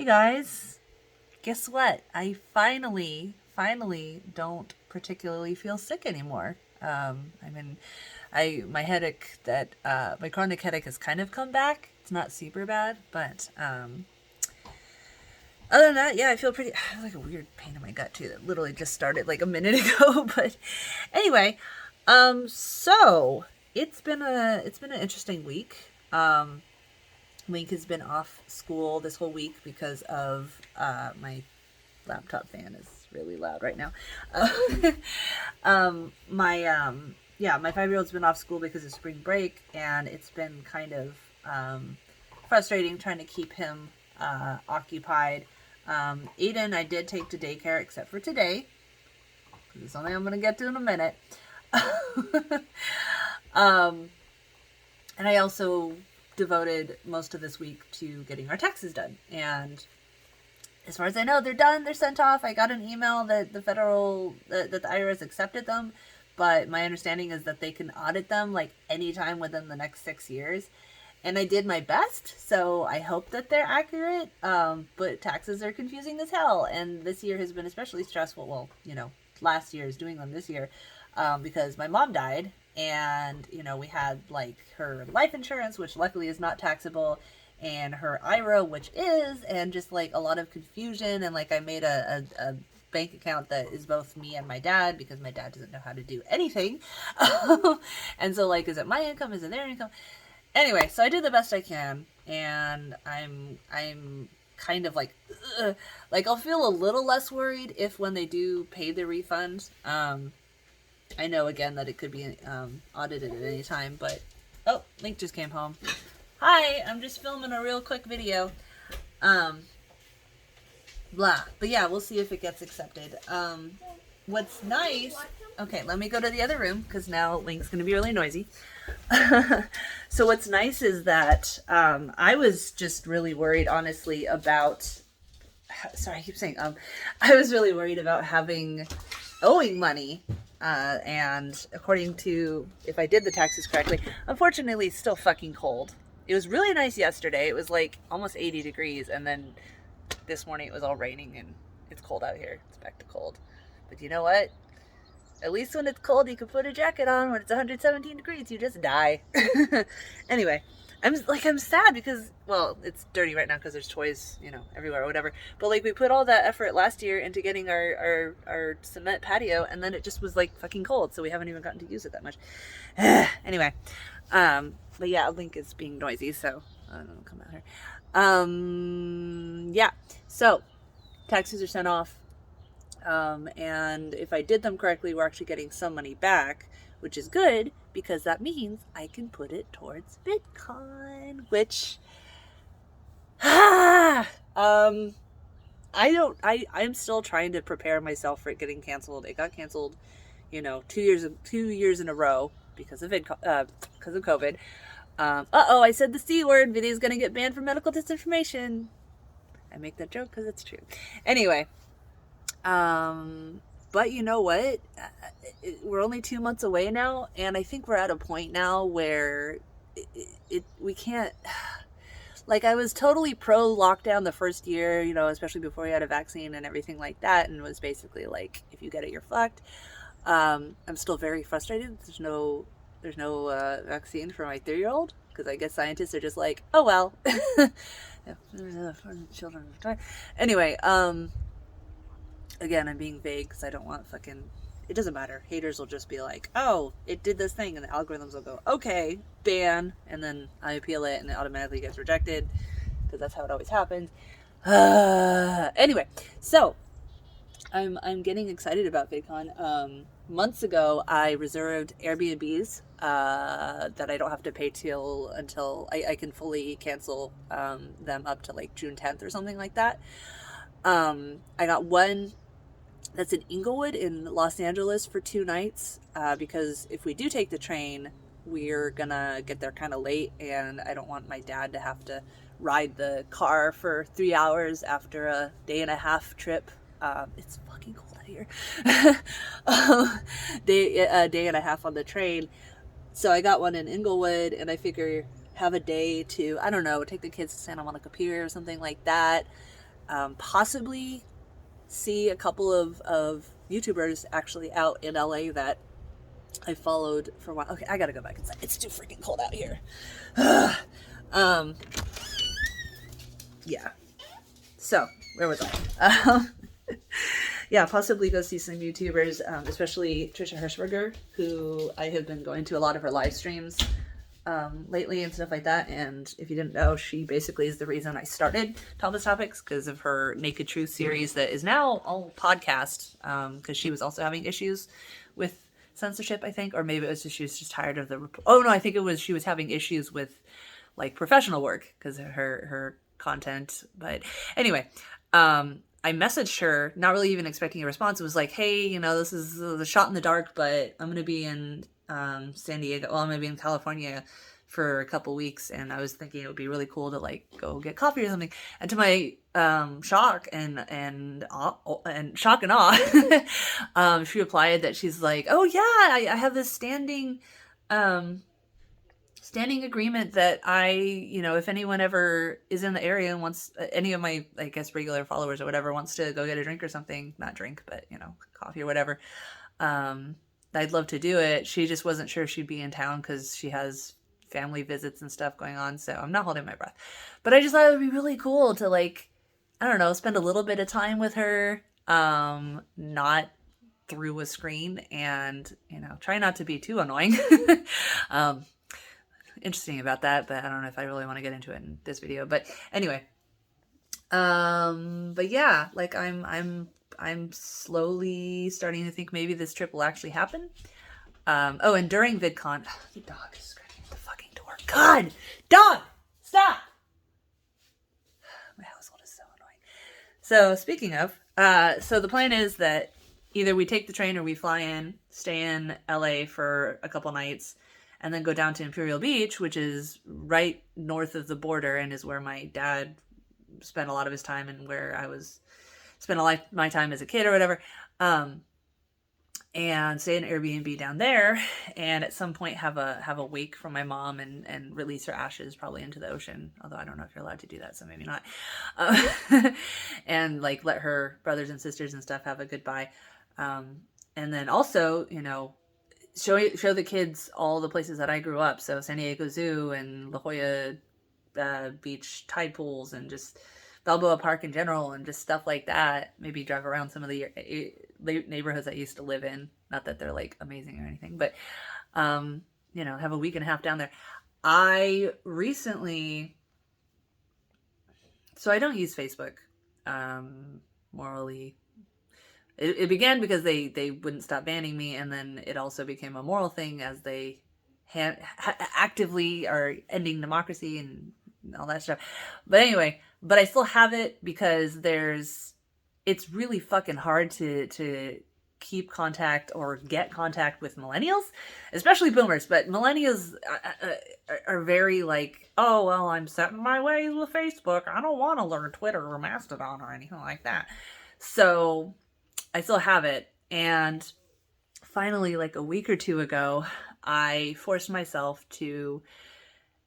Hey guys, guess what? I finally don't particularly feel sick anymore. I mean, my headache my chronic headache has kind of come back. It's not super bad, but other than that, yeah, I feel pretty. I have like a weird pain in my gut too that literally just started like a minute ago. But anyway, so it's been an interesting week. Link has been off school this whole week because of my laptop fan is really loud right now. My 5-year-old's been off school because of spring break, and it's been kind of frustrating trying to keep him occupied. Aiden, I did take to daycare except for today, because it's something I'm going to get to in a minute. And I also devoted most of this week to getting our taxes done. And as far as I know, they're done. They're sent off. I got an email that the IRS accepted them, but my understanding is that they can audit them like anytime within the next 6 years. And I did my best, so I hope that they're accurate. But taxes are confusing as hell, and this year has been especially stressful. Well, last year is doing them this year, because my mom died. And, we had, like, her life insurance, which luckily is not taxable, and her IRA, which is, and just, like, a lot of confusion. And, like, I made a bank account that is both me and my dad, because my dad doesn't know how to do anything. And so, like, is it my income? Is it their income? Anyway, so I did the best I can, and I'm kind of, like, I'll feel a little less worried if when they do pay the refund. I know, again, that it could be audited at any time, but... Oh, Link just came home. Hi, I'm just filming a real quick video. Blah. But yeah, we'll see if it gets accepted. What's nice... Okay, let me go to the other room, because now Link's going to be really noisy. So what's nice is that I was just really worried, honestly, about... Sorry, I keep saying I was really worried about owing money. And according to, if I did the taxes correctly, unfortunately it's still fucking cold. It was really nice yesterday. It was like almost 80 degrees. And then this morning it was all raining and it's cold out here. It's back to cold. But you know what? At least when it's cold, you can put a jacket on. When it's 117 degrees, you just die. Anyway, I'm sad because, well, it's dirty right now because there's toys, everywhere or whatever. But like we put all that effort last year into getting our cement patio, and then it just was like fucking cold, so we haven't even gotten to use it that much. Anyway, but yeah, Link is being noisy, so I don't know, come out here. Yeah, so taxes are sent off, and if I did them correctly, we're actually getting some money back, which is good, because that means I can put it towards Vidcon, which, I'm still trying to prepare myself for it getting canceled. It got canceled, 2 years in a row because of COVID. I said the C word. Video's gonna get banned for medical disinformation. I make that joke because it's true. Anyway, but you know what? We're only 2 months away now, and I think we're at a point now where we can't... Like, I was totally pro-lockdown the first year, especially before we had a vaccine and everything like that, and was basically like, if you get it, you're fucked. I'm still very frustrated. There's no vaccine for my 3-year-old, because I guess scientists are just like, oh well. Children die. Anyway, again, I'm being vague because I don't want it doesn't matter. Haters will just be like, oh, it did this thing, and the algorithms will go, okay, ban, and then I appeal it, and it automatically gets rejected, because that's how it always happens. Anyway, so I'm getting excited about VidCon. Months ago, I reserved Airbnbs that I don't have to pay until I can fully cancel them up to like June 10th or something like that. I got one that's in Inglewood in Los Angeles for 2 nights, because if we do take the train, we're gonna get there kind of late, and I don't want my dad to have to ride the car for 3 hours after a day-and-a-half trip. It's fucking cold out here. Day and a half on the train. So I got one in Inglewood, and I figure have a day to, I don't know, take the kids to Santa Monica Pier or something like that. possibly see a couple of YouTubers actually out in LA that I followed for a while. Okay, I gotta go back inside. It's too freaking cold out here. um, yeah. So, where was I? Yeah, possibly go see some YouTubers, especially Trisha Hirschberger, who I have been going to a lot of her live streams lately and stuff like that. And if you didn't know, she basically is the reason I started Topless Topics, because of her Naked Truth series that is now all podcast, because she was also having issues with censorship, I think, or maybe it was just she was just tired of the. Oh no, I think it was she was having issues with like professional work because of her content. But anyway, I messaged her, not really even expecting a response. It was like, hey, you know, this is the shot in the dark, but I'm going to be in San Diego. Well, I'm going to be in California for a couple weeks. And I was thinking it would be really cool to like go get coffee or something. And to my shock and shock and awe, she replied that she's like, oh yeah, I have this standing agreement that I, you know, if anyone ever is in the area and wants, any of my, I guess, regular followers or whatever wants to go get a drink or something, not drink, but, you know, coffee or whatever, I'd love to do it. She just wasn't sure she'd be in town because she has family visits and stuff going on. So I'm not holding my breath. But I just thought it would be really cool to, like, I don't know, spend a little bit of time with her, not through a screen, and, you know, try not to be too annoying. Interesting about that, but I don't know if I really want to get into it in this video. But anyway, but yeah, like I'm slowly starting to think maybe this trip will actually happen. Oh, and during VidCon, the dog is scratching at the fucking door. God, dog, stop! My household is so annoying. So speaking of, so the plan is that either we take the train or we fly in, stay in LA for a couple nights, and then go down to Imperial Beach, which is right north of the border and is where my dad spent a lot of his time and where I spent a lot of my time as a kid or whatever. And stay in an Airbnb down there, and at some point have a wake from my mom and release her ashes probably into the ocean. Although I don't know if you're allowed to do that, so maybe not. And like let her brothers and sisters and stuff have a goodbye. And then also, you know, show the kids all the places that I grew up. So San Diego Zoo and La Jolla Beach tide pools and just Balboa Park in general and just stuff like that. Maybe drive around some of the neighborhoods I used to live in. Not that they're like amazing or anything, but you know, have a week and a half down there. I recently, so I don't use Facebook morally. It began because they wouldn't stop banning me, and then it also became a moral thing as they actively are ending democracy and all that stuff. But anyway, but I still have it because it's really fucking hard to keep contact or get contact with millennials, especially boomers. But millennials are very like, oh, well, I'm set in my ways with Facebook. I don't want to learn Twitter or Mastodon or anything like that. So I still have it. And finally, like a week or two ago, I forced myself to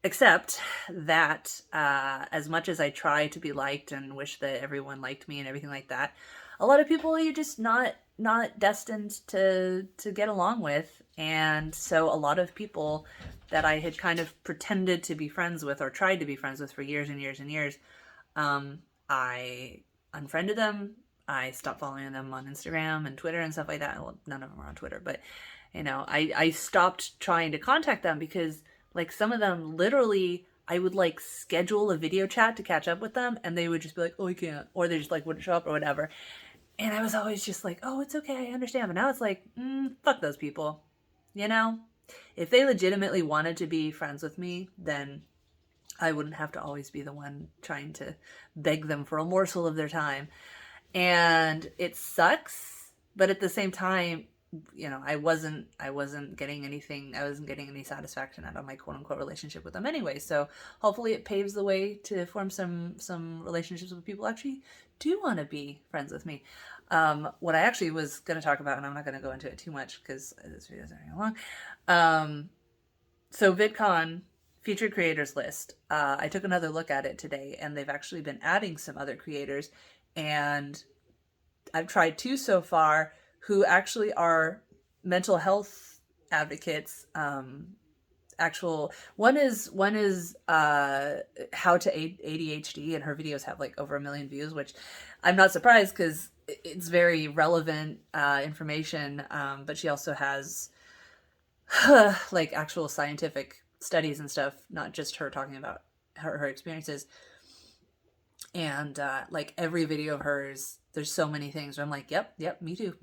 accept that as much as I try to be liked and wish that everyone liked me and everything like that, a lot of people you're just not destined to get along with. And so a lot of people that I had kind of pretended to be friends with or tried to be friends with for years and years and years, I unfriended them. I stopped following them on Instagram and Twitter and stuff like that. Well, none of them are on Twitter, but you know, I stopped trying to contact them because like some of them literally I would like schedule a video chat to catch up with them and they would just be like, oh, I can't. Or they just like wouldn't show up or whatever. And I was always just like, oh, it's okay. I understand. But now it's like, fuck those people. You know, if they legitimately wanted to be friends with me, then I wouldn't have to always be the one trying to beg them for a morsel of their time. And it sucks, but at the same time, you know, I wasn't getting anything. I wasn't getting any satisfaction out of my quote unquote relationship with them anyway. So hopefully it paves the way to form some relationships with people who actually do want to be friends with me. What I actually was going to talk about, and I'm not going to go into it too much because this video is very long. So VidCon featured creators list. I took another look at it today, and they've actually been adding some other creators, and I've tried 2 so far who actually are mental health advocates. Actual one is how to ADHD, and her videos have like over 1 million views, which I'm not surprised because it's very relevant information. But she also has like actual scientific studies and stuff, not just her talking about her experiences. And like every video of hers, there's so many things where I'm like, yep, me too.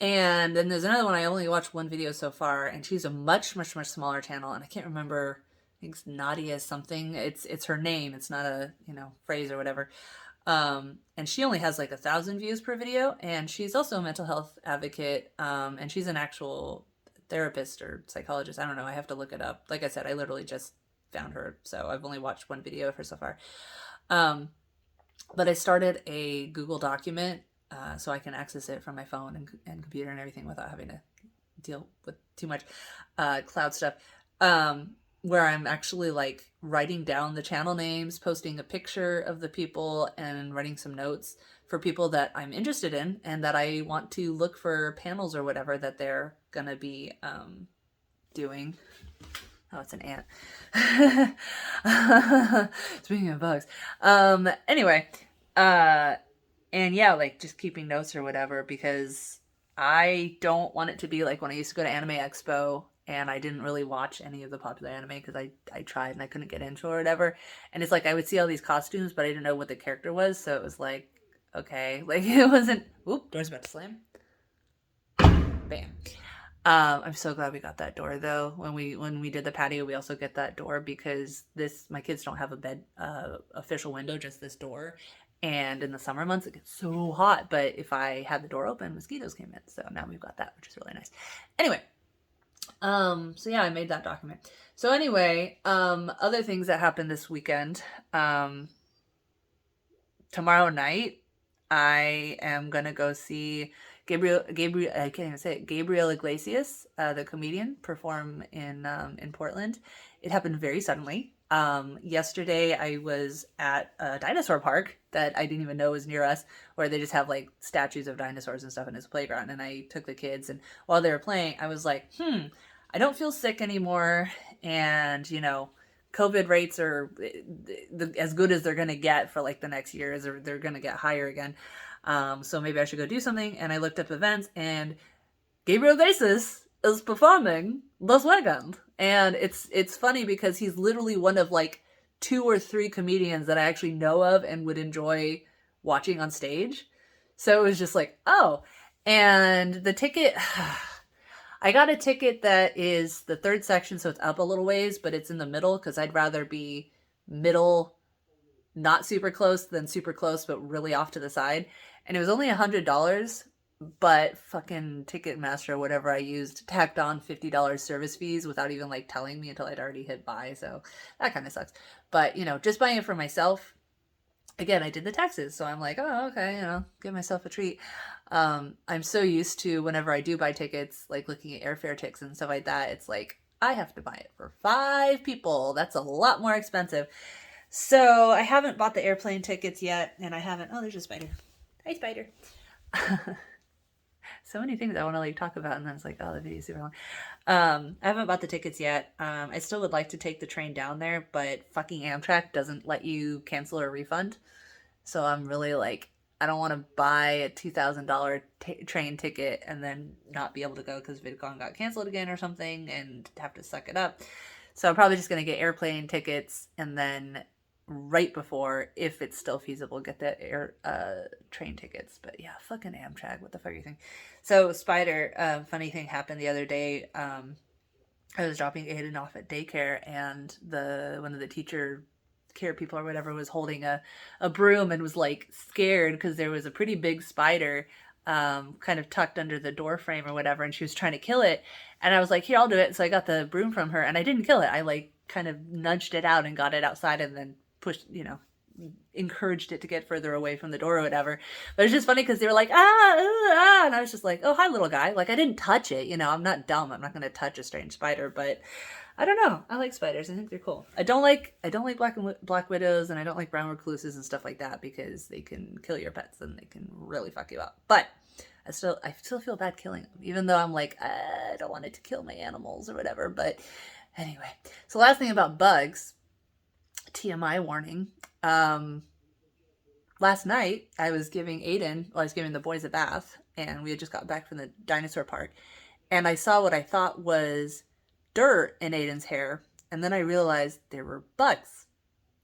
And then there's another one, I only watched 1 video so far, and she's a much smaller channel, and I can't remember, I think it's Nadia something. It's her name, it's not a, phrase or whatever. And she only has like 1,000 views per video, and she's also a mental health advocate, and she's an actual therapist or psychologist. I don't know, I have to look it up. Like I said, I literally just found her, so I've only watched 1 video of her so far. But I started a Google document so I can access it from my phone and computer and everything without having to deal with too much cloud stuff, where I'm actually like writing down the channel names, posting a picture of the people, and writing some notes for people that I'm interested in and that I want to look for panels or whatever that they're gonna be doing. Oh, it's an ant. Speaking of bugs. Anyway, and yeah, like just keeping notes or whatever, because I don't want it to be like when I used to go to Anime Expo and I didn't really watch any of the popular anime because I tried and I couldn't get into or whatever. And it's like I would see all these costumes, but I didn't know what the character was. So it was like, okay, like it wasn't, oop, door's about to slam. Bam. I'm so glad we got that door though. When we did the patio, we also get that door because my kids don't have a bed official window, just this door. And in the summer months, it gets so hot. But if I had the door open, mosquitoes came in. So now we've got that, which is really nice. Anyway, so yeah, I made that document. So anyway, other things that happened this weekend. Tomorrow night, I am gonna go see Gabriel, I can't even say it, Gabriel Iglesias, the comedian, perform in Portland. It happened very suddenly. Yesterday I was at a dinosaur park that I didn't even know was near us, where they just have like statues of dinosaurs and stuff in his playground. And I took the kids, and while they were playing, I was like, I don't feel sick anymore. And, COVID rates are as good as they're going to get for like the next years, or they're going to get higher again. So maybe I should go do something. And I looked up events, and Gabriel Iglesias is performing this weekend. And it's funny because he's literally one of like 2 or 3 comedians that I actually know of and would enjoy watching on stage. So it was just like, oh. And the ticket, I got a ticket that is the 3rd section, so it's up a little ways, but it's in the middle because I'd rather be middle, not super close, than super close, but really off to the side. And it was only $100, but fucking Ticketmaster or whatever I used tacked on $50 service fees without even like telling me until I'd already hit buy. So that kind of sucks. But, just buying it for myself, again, I did the taxes. So I'm like, oh, okay, give myself a treat. I'm so used to whenever I do buy tickets, like looking at airfare tickets and stuff like that, it's like, I have to buy it for 5 people. That's a lot more expensive. So I haven't bought the airplane tickets yet, and I haven't, oh, there's a spider. Hi, spider. So many things I want to like talk about, and then it's like, oh, the video's super long. I haven't bought the tickets yet. I still would like to take the train down there, but fucking Amtrak doesn't let you cancel or refund. So I'm really like, I don't want to buy a $2,000 train ticket and then not be able to go because Vidcon got canceled again or something and have to suck it up. So I'm probably just going to get airplane tickets, and then right before, if it's still feasible, get the train tickets. But yeah, fucking Amtrak, what the fuck do you think? So Spider, funny thing happened the other day. I was dropping Aiden off at daycare, and one of the teacher care people or whatever was holding a broom and was like scared because there was a pretty big spider kind of tucked under the door frame or whatever, and she was trying to kill it. And I was like, here, I'll do it. So I got the broom from her, and I didn't kill it. I like kind of nudged it out and got it outside, and then pushed, encouraged it to get further away from the door or whatever. But it's just funny because they were like, and I was just like, oh, hi, little guy. Like, I didn't touch it. You know, I'm not dumb. I'm not going to touch a strange spider, but I don't know. I like spiders. I think they're cool. I don't like black widows, and I don't like brown recluses and stuff like that because they can kill your pets and they can really fuck you up. But I still feel bad killing them, even though I'm like, I don't want it to kill my animals or whatever. But anyway, so last thing about bugs, TMI warning. Last night I was giving the boys a bath, and we had just got back from the dinosaur park, and I saw what I thought was dirt in Aiden's hair, and then I realized there were bugs.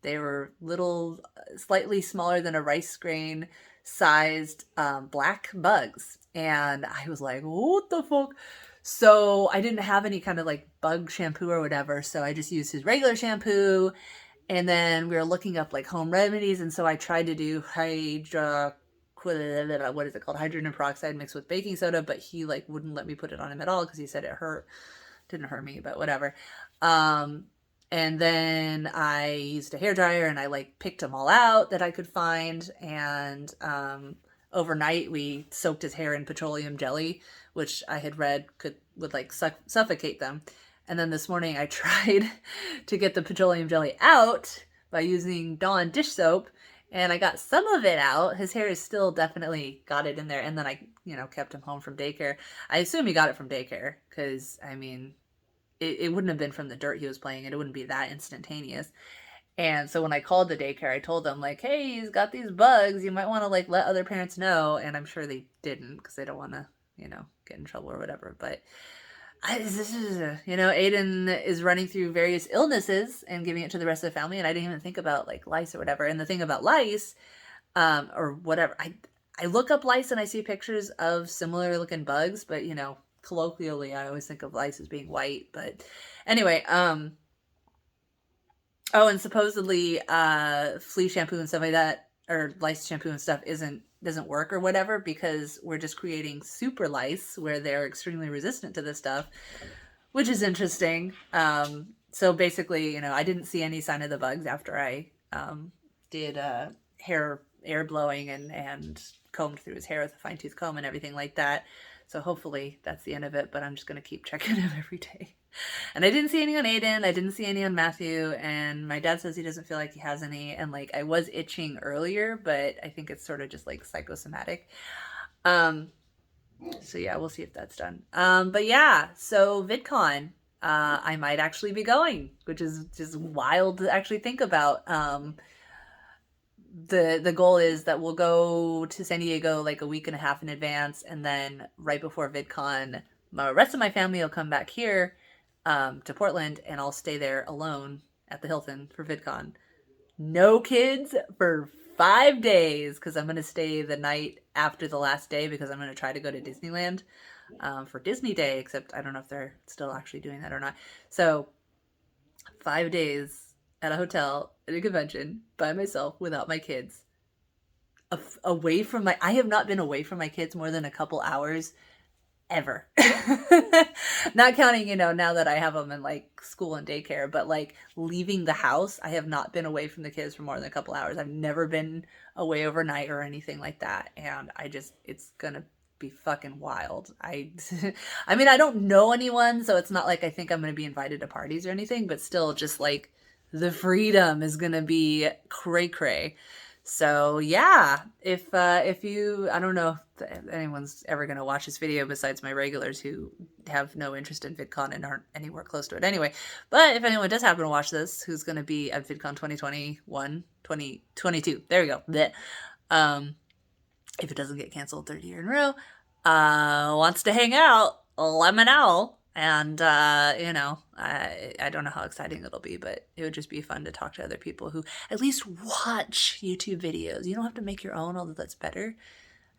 They were little, slightly smaller than a rice grain sized black bugs, and I was like, what the fuck? So I didn't have any kind of like bug shampoo or whatever, so I just used his regular shampoo. And then we were looking up like home remedies, and so I tried to do hydrogen peroxide mixed with baking soda, but he like wouldn't let me put it on him at all because he said it hurt. Didn't hurt me, but whatever. And then I used a hairdryer and I like picked them all out that I could find, and overnight we soaked his hair in petroleum jelly, which I had read would like suffocate them. And then this morning I tried to get the petroleum jelly out by using Dawn dish soap, and I got some of it out. His hair is still definitely got it in there. And then I, kept him home from daycare. I assume he got it from daycare because, I mean, it wouldn't have been from the dirt he was playing in. It wouldn't be that instantaneous. And so when I called the daycare, I told them like, hey, he's got these bugs. You might want to like let other parents know. And I'm sure they didn't because they don't want to, get in trouble or whatever. But Aiden is running through various illnesses and giving it to the rest of the family, and I didn't even think about like lice or whatever. And the thing about lice, or whatever, I look up lice and I see pictures of similar looking bugs, but colloquially I always think of lice as being white. But anyway, and supposedly flea shampoo and stuff like that, or lice shampoo and stuff doesn't work or whatever, because we're just creating super lice where they're extremely resistant to this stuff, which is interesting. So basically, I didn't see any sign of the bugs after I did hair air blowing and combed through his hair with a fine tooth comb and everything like that. So hopefully that's the end of it, but I'm just going to keep checking him every day. And I didn't see any on Aiden. I didn't see any on Matthew. And my dad says he doesn't feel like he has any. And like I was itching earlier, but I think it's sort of just like psychosomatic. So yeah, we'll see if that's done. But yeah, so VidCon, I might actually be going, which is just wild to actually think about. The goal is that we'll go to San Diego like a week and a half in advance, and then right before VidCon, the rest of my family will come back here to Portland, and I'll stay there alone at the Hilton for VidCon. No kids for 5 days, because I'm going to stay the night after the last day, because I'm going to try to go to Disneyland for Disney Day, except I don't know if they're still actually doing that or not. So 5 days at a hotel at a convention by myself without my kids, away from I have not been away from my kids more than a couple hours ever. Not counting, now that I have them in like school and daycare, but like leaving the house, I have not been away from the kids for more than a couple hours. I've never been away overnight or anything like that. And it's gonna be fucking wild. I mean, I don't know anyone, so it's not like I think I'm gonna be invited to parties or anything, but still just like the freedom is gonna be cray cray. So yeah, if you, I don't know if anyone's ever going to watch this video besides my regulars who have no interest in VidCon and aren't anywhere close to it anyway. But if anyone does happen to watch this, who's going to be at VidCon 2022, there we go. Blech. If it doesn't get canceled 30 years in a row, wants to hang out, let me know. And, I don't know how exciting it'll be, but it would just be fun to talk to other people who at least watch YouTube videos. You don't have to make your own, although that's better.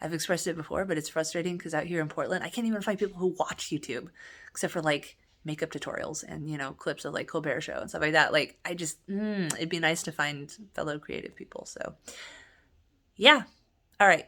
I've expressed it before, but it's frustrating because out here in Portland, I can't even find people who watch YouTube, except for like makeup tutorials and, clips of like Colbert Show and stuff like that. Like, it'd be nice to find fellow creative people. So, yeah. All right.